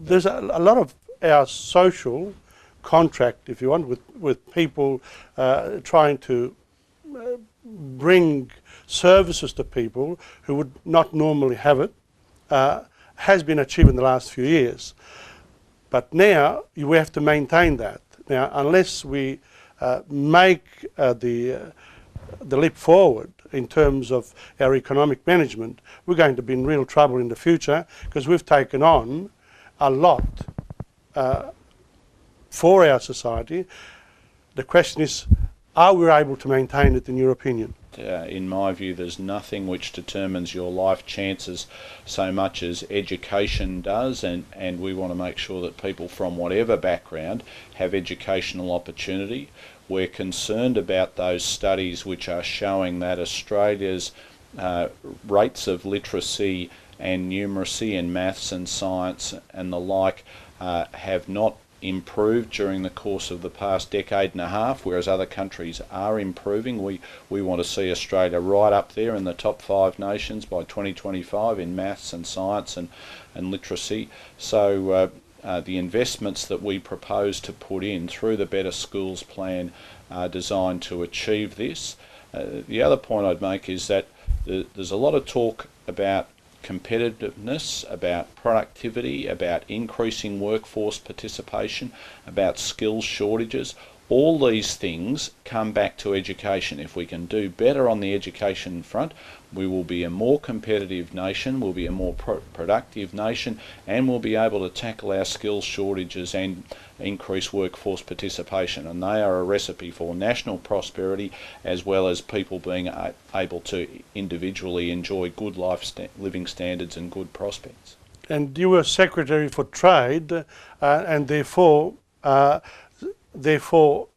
there's a lot of our social contract, if you want, with people trying to bring services to people who would not normally have it, has been achieved in the last few years. But now we have to maintain that. Now, unless we make the leap forward in terms of our economic management, we're going to be in real trouble in the future, because we've taken on a lot for our society. The question is, are we able to maintain it, in your opinion? In my view, there's nothing which determines your life chances so much as education does, and we want to make sure that people from whatever background have educational opportunity. We're concerned about those studies which are showing that Australia's rates of literacy and numeracy in maths and science and the like have not improved during the course of the past decade and a half, whereas other countries are improving. We want to see Australia right up there in the top 5 nations by 2025 in maths and science and literacy. So the investments that we propose to put in through the Better Schools plan are designed to achieve this. The other point I'd make is that there's a lot of talk about competitiveness, about productivity, about increasing workforce participation, about skills shortages. All these things come back to education. If we can do better on the education front, we will be a more competitive nation, we'll be a more productive nation, and we'll be able to tackle our skills shortages and increase workforce participation. And they are a recipe for national prosperity, as well as people being able to individually enjoy good living standards and good prospects. And you were Secretary for Trade, and therefore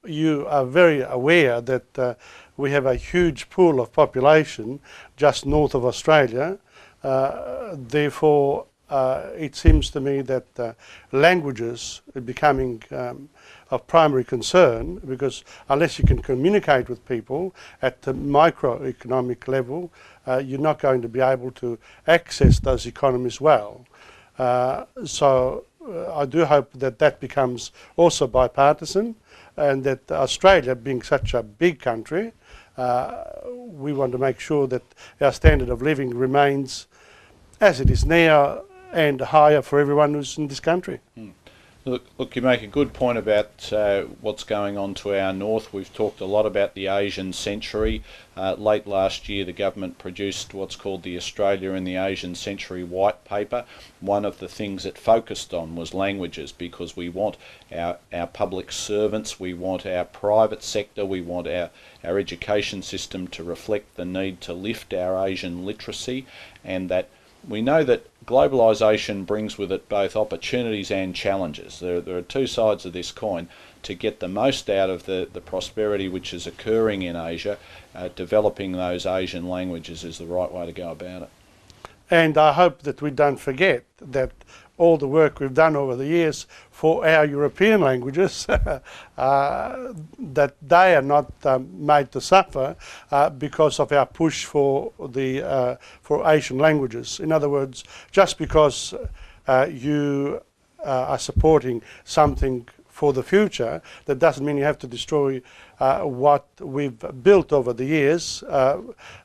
you are very aware that we have a huge pool of population just north of Australia. Therefore, it seems to me that languages are becoming of primary concern, because unless you can communicate with people at the microeconomic level, you're not going to be able to access those economies well. So I do hope that that becomes also bipartisan, and that Australia, being such a big country, we want to make sure that our standard of living remains as it is now and higher for everyone who's in this country. Look, you make a good point about what's going on to our north. We've talked a lot about the Asian century. Late last year, the government produced what's called the Australia in the Asian Century White Paper. One of the things it focused on was languages, because we want our public servants, we want our private sector, we want our education system to reflect the need to lift our Asian literacy, and that we know that globalisation brings with it both opportunities and challenges. There are two sides of this coin. To get the most out of the prosperity which is occurring in Asia, developing those Asian languages is the right way to go about it. And I hope that we don't forget that all the work we've done over the years for our European languages, that they are not made to suffer because of our push for Asian languages. In other words, just because you are supporting something for the future, that doesn't mean you have to destroy what we've built over the years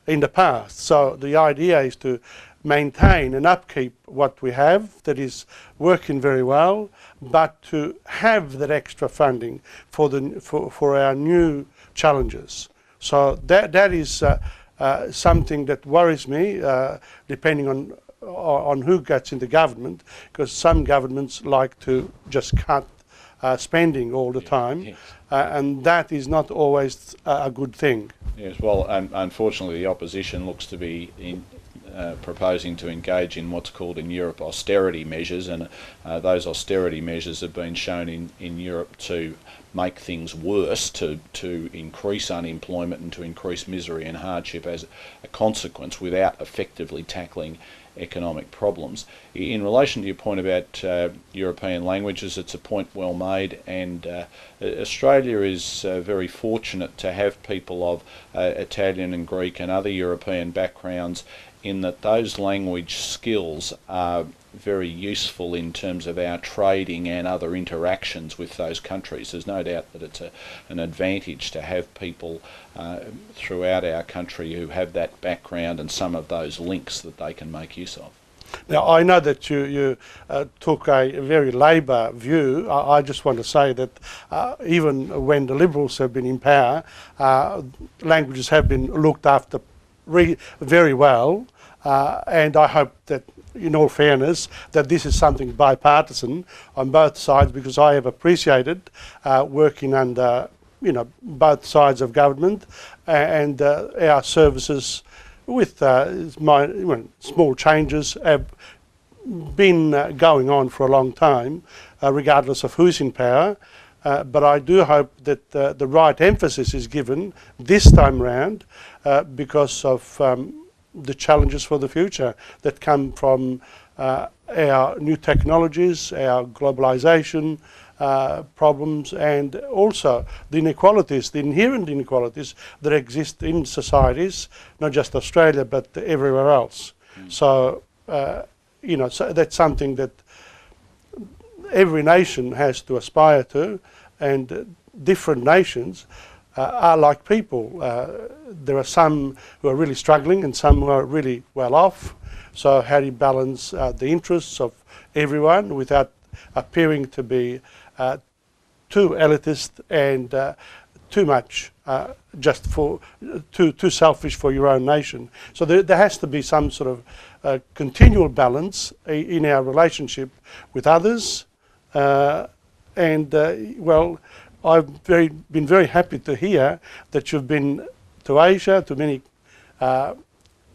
in the past. So the idea is to maintain and upkeep what we have that is working very well, but to have that extra funding for our new challenges. So that is something that worries me, depending on who gets into government, because some governments like to just cut spending all the time, yes. And that is not always a good thing. Yes, well, unfortunately the opposition looks to be proposing to engage in what's called in Europe austerity measures, and those austerity measures have been shown in Europe to make things worse, to increase unemployment and to increase misery and hardship as a consequence, without effectively tackling economic problems. In relation to your point about European languages, it's a point well made, and Australia is very fortunate to have people of Italian and Greek and other European backgrounds in that those language skills are very useful in terms of our trading and other interactions with those countries. There's no doubt that it's an advantage to have people throughout our country who have that background and some of those links that they can make use of. Now, I know that you took a very Labor view. I just want to say that even when the Liberals have been in power, languages have been looked after very well, and I hope that, in all fairness, that this is something bipartisan on both sides, because I have appreciated working under both sides of government, and our services with small changes have been going on for a long time, regardless of who's in power. But I do hope that the right emphasis is given this time round because of the challenges for the future that come from our new technologies, our globalisation problems, and also the inequalities, the inherent inequalities that exist in societies, not just Australia but everywhere else. So, so that's something that every nation has to aspire to, and different nations are like people. There are some who are really struggling and some who are really well off. So how do you balance the interests of everyone without appearing to be too elitist and too much just for too selfish for your own nation? So there has to be some sort of continual balance in our relationship with others. Well, I've been very happy to hear that you've been to Asia, to many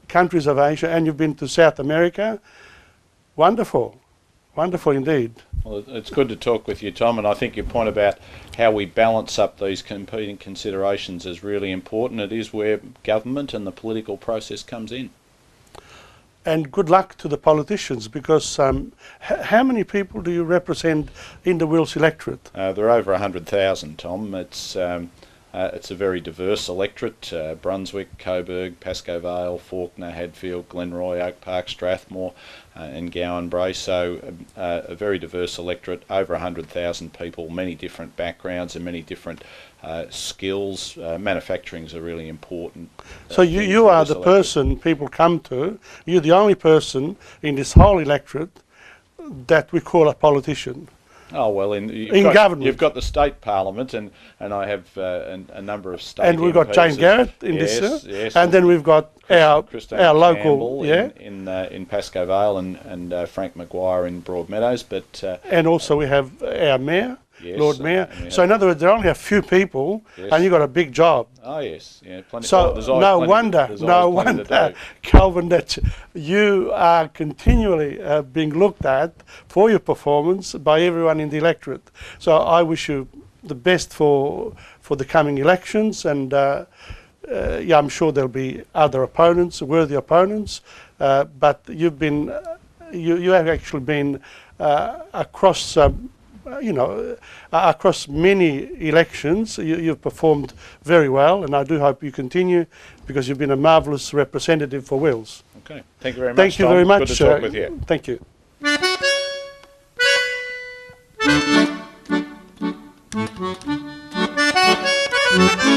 countries of Asia, and you've been to South America. Wonderful. Wonderful indeed. Well, it's good to talk with you, Tom, and I think your point about how we balance up these competing considerations is really important. It is where government and the political process comes in. And good luck to the politicians, because how many people do you represent in the Wills electorate? There are over 100,000, Tom. It's a very diverse electorate. Brunswick, Coburg, Pascoe Vale, Fawkner, Hadfield, Glenroy, Oak Park, Strathmore and Gowan Brae. So a very diverse electorate, over 100,000 people, many different backgrounds and many different skills. Manufacturing is a really important So you are the person people come to. You're the only person in this whole electorate that we call a politician. Oh well, government. You've got the state parliament, and I have a number of state. And we've got Jane Garrett in this, yes, and then we've got our local, in Pascoe Vale, and Frank Maguire in Broadmeadows, but and also we have our mayor, yes, Lord Mayor. So in other words, there are only a few people, yes, and you've got a big job. Oh yes, yeah, plenty. So no wonder, Kelvin, that you are continually being looked at for your performance by everyone in the electorate. So I wish you the best for the coming elections, and I'm sure there'll be other opponents, worthy opponents, but you've been, you have actually been across. Across many elections, you've performed very well, and I do hope you continue, because you've been a marvellous representative for Wills. Okay, thank you very much. Thank you very much. Good to talk with you. Thank you. Thank you.